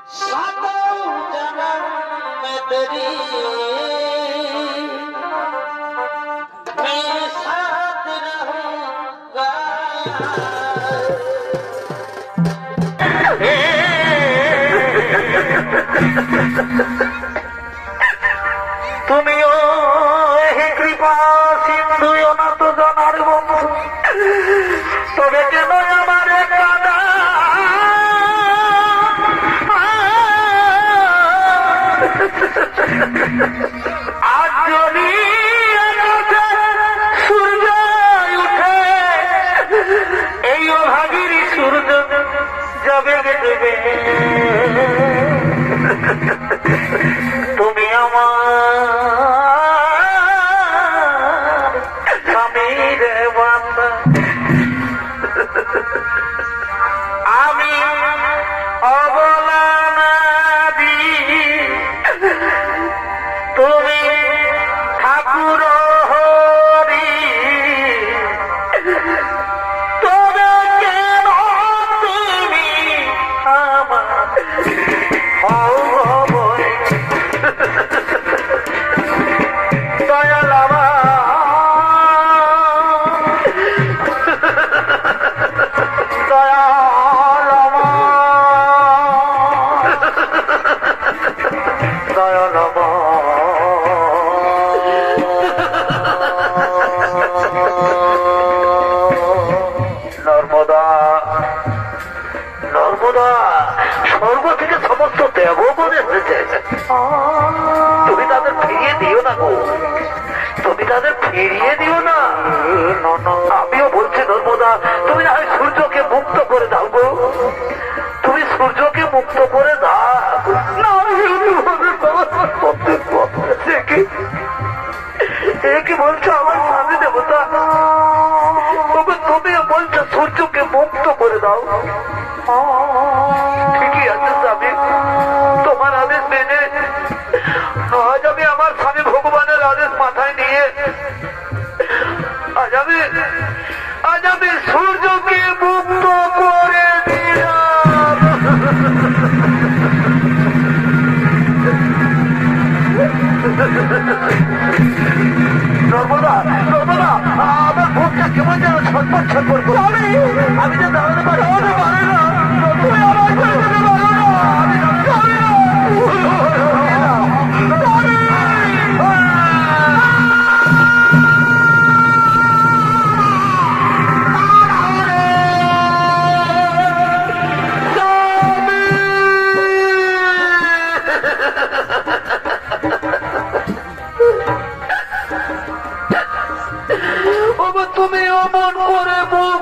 सातों जन्म में तेरी मैं साथ रहूंगा। तुमियो हे कृपा सिंधु अनंत जनार बंधु तबे केन आमारे कादा आज जदि आकाशे सूर्य उठे এই অভাগীর সূর্য যাবে ডুবে তুমি আমার স্বামীর বান্দা আমি অবলা নদী তুমি ঠাকুর হরি তবে কেন তুমি আমার দয়াল নর্মদা নর্মদা স্বর্গ থেকে সমস্ত দেবগণ এসেছে, তুমি তাদের ফিরিয়ে দিও না গো, তুমি তাদের ফিরিয়ে দিও না। আমিও বলছি নর্মদা তুমি না হয় সূর্যকে মুক্ত করে দাও গো, তুমি সূর্যকে মুক্ত করে দাও না। কি বলছো আমার স্বামী দেবতা, তুমি বলছো সূর্যকে মুক্ত করে দাও। ঠিকই আছে স্বামী, তোমার আদেশ মেনে আজ আমি আমার স্বামী ভগবানের আদেশ মাথায় নিয়ে আজ আমি সূর্যকে মুক্ত করে দিলাম। নর্মদা নর্মদা আমার বুকটা কেমন যেন ছটপট ছটপট করে, আমি যে দাঁড়াতে পারি না। তুমি আমার করে দিতে পারো না, আমি জানি না। তুমি অমন করে মুখ